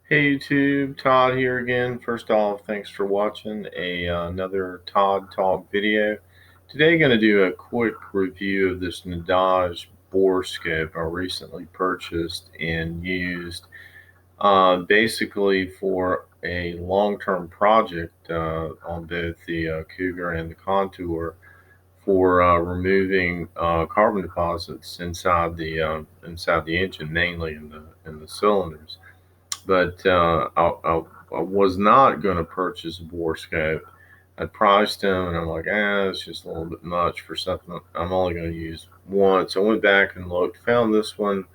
Hey YouTube, Todd here again. First off, thanks for watching another Todd Talk video. Today going to do a quick review of this Nidage Borescope I recently purchased and used basically for a long-term project on both the Cougar and the Contour for removing carbon deposits inside the engine, mainly in the cylinders. But I was not going to purchase a Borescope. I priced them, and I'm like, it's just a little bit much for something I'm only going to use once. I went back and looked, found this one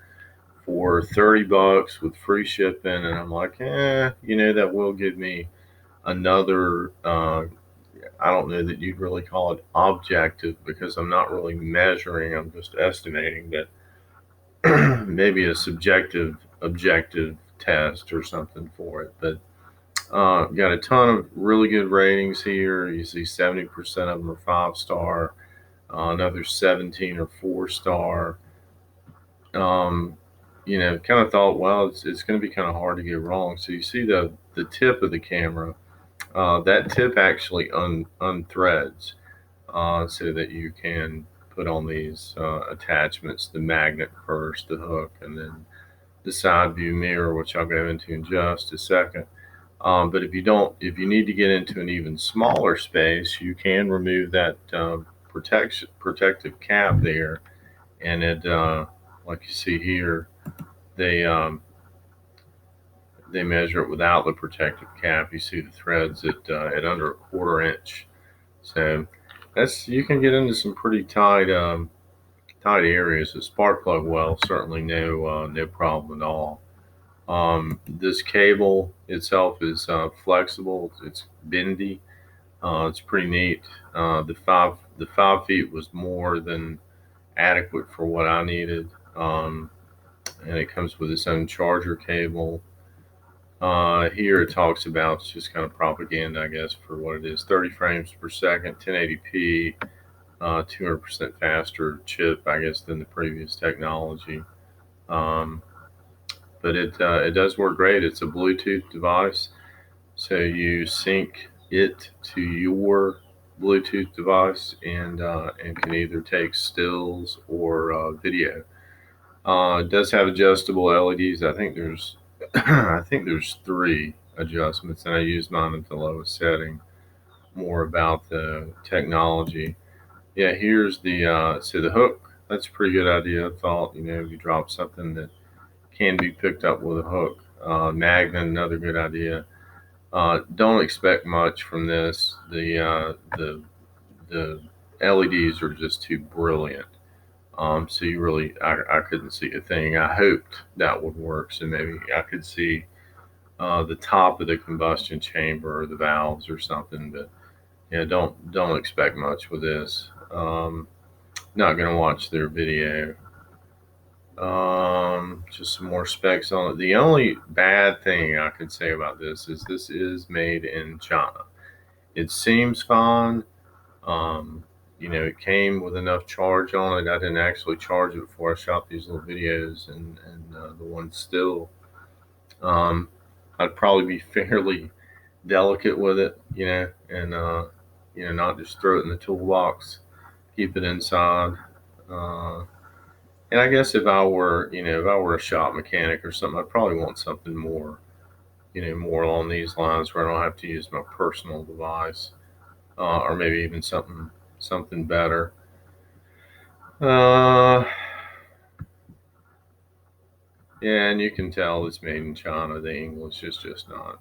for $30 with free shipping, and I'm like, that will give me another. I don't know that you'd really call it objective because I'm not really measuring. I'm just estimating that maybe a subjective objective test or something for it. But got a ton of really good ratings here. You see 70% of them are 5 star, another 17 or 4 star. Um, kind of thought, well, it's going to be kind of hard to get wrong. So you see the tip of the camera. That tip actually unthreads so that you can put on these attachments, the magnet first, the hook, and then the side view mirror, which I'll go into in just a second. But if you need to get into an even smaller space, you can remove that protective cap there, and like you see here, they um, they measure it without the protective cap. You see the threads at under a 1/4 inch, so that's you can get into some pretty tight areas. A spark plug well, certainly no problem at all. This cable itself is flexible. It's bendy. It's pretty neat. The 5 feet was more than adequate for what I needed. And it comes with its own charger cable. Here it talks about it's just kind of propaganda, I guess, for what it is. 30 frames per second, 1080p, 200% faster chip, I guess, than the previous technology. Um, but it does work great. It's a Bluetooth device, so you sync it to your Bluetooth device and can either take stills or video. It does have adjustable LEDs. I think there's I think there's 3 adjustments, and I use mine at the lowest setting. More about the technology. Yeah, here's the hook. That's a pretty good idea. I thought if you drop something that can be picked up with a hook. Magnet, another good idea. Don't expect much from this. The LEDs are just too brilliant. So I couldn't see a thing. I hoped that would work. So maybe I could see the top of the combustion chamber or the valves or something. But yeah, don't expect much with this. Not gonna watch their video. Just some more specs on it. The only bad thing I could say about this is made in China. It seems fine. Um, it came with enough charge on it. I didn't actually charge it before I shot these little videos, and the one still. Um, I'd probably be fairly delicate with it, and not just throw it in the toolbox, keep it inside. Uh, and I guess if I were a shop mechanic or something, I'd probably want something more, more along these lines where I don't have to use my personal device, or maybe even something better. Uh, yeah, and you can tell it's made in China. The English is just not,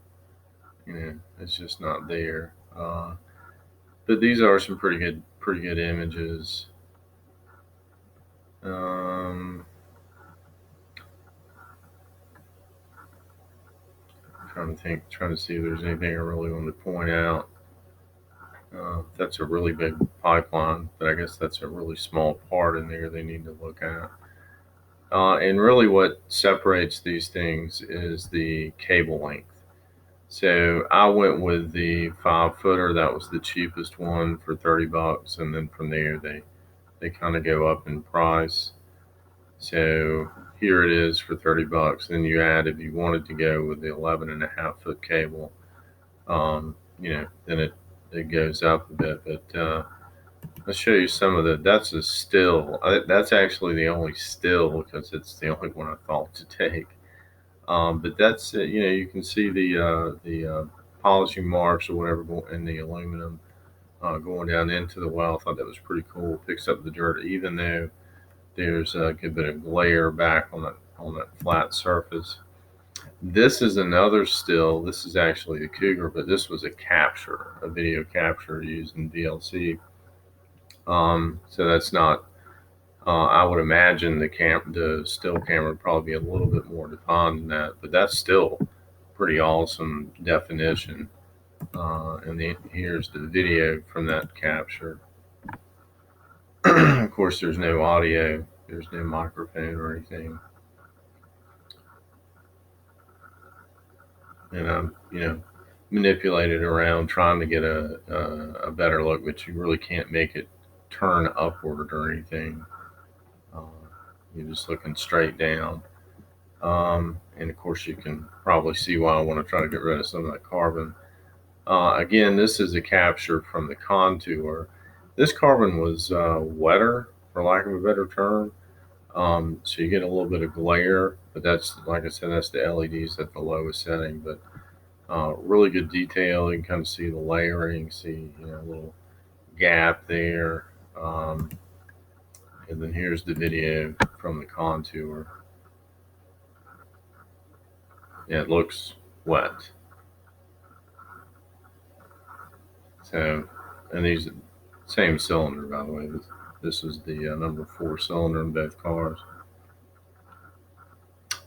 it's just not there. But these are some pretty good images. Um, trying to see if there's anything I really want to point out. That's a really big pipeline, but I guess that's a really small part in there they need to look at. And really, what separates these things is the cable length. So I went with the 5 footer. That was the cheapest one for $30, and then from there they kind of go up in price. So here it is for 30 bucks. Then you add, if you wanted to go with the 11.5 foot cable, then it goes up a bit. But I'll show you some of the, that's a still. That's actually the only still because it's the only one I thought to take. But that's it. You can see the polishing marks or whatever in the aluminum going down into the well. I thought that was pretty cool. Picks up the dirt, even though there's a good bit of glare back on that flat surface. This is another still. This is actually a Cougar, but this was a video capture using VLC. So that's not. I would imagine the still camera would probably be a little bit more defined than that, but that's still pretty awesome definition. Here's the video from that capture. Of course, there's no audio. There's no microphone or anything. And I'm, manipulated around trying to get a better look, but you really can't make it turn upward or anything. You're just looking straight down. And of course, you can probably see why I want to try to get rid of some of that carbon. Again, this is a capture from the contour. This carbon was wetter, for lack of a better term. So you get a little bit of glare, but that's, like I said, that's the LEDs at the lowest setting. But really good detail. You can kind of see the layering, see a little gap there. And then here's the video from the contour. Yeah, it looks wet. So, and these same cylinder, by the way. This is the number 4 cylinder in both cars.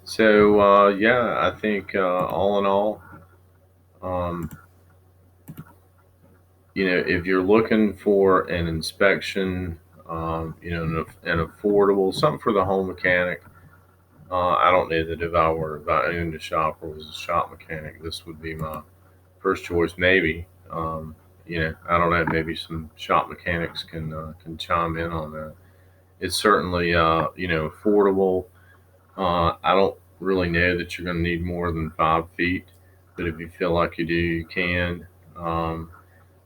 So yeah, I think all in all, um, if you're looking for an inspection, an affordable, something for the home mechanic, I don't know that if I owned a shop or was a shop mechanic, this would be my first choice. Maybe, I don't know. Maybe some shop mechanics can chime in on that. It's certainly, affordable. I don't really know that you're going to need more than 5 feet, but if you feel like you do, you can.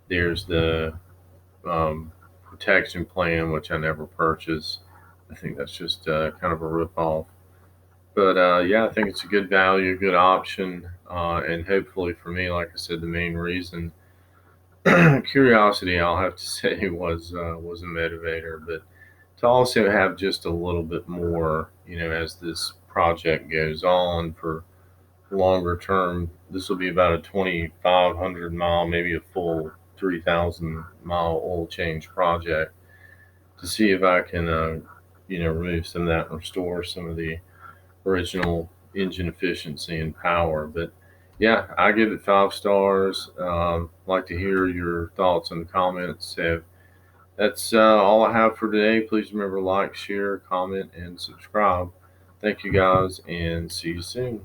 There's the protection plan, which I never purchased. I think that's just kind of a ripoff. But yeah, I think it's a good value, good option, and hopefully for me, like I said, the main reason, curiosity, I'll have to say, was a motivator, but to also have just a little bit more, as this project goes on for longer term. This will be about a 2,500 mile, maybe a full 3,000 mile oil change project to see if I can, remove some of that and restore some of the original engine efficiency and power. But yeah, I give it 5 stars. Like to hear your thoughts in the comments. So that's all I have for today. Please remember to like, share, comment, and subscribe. Thank you guys, and see you soon.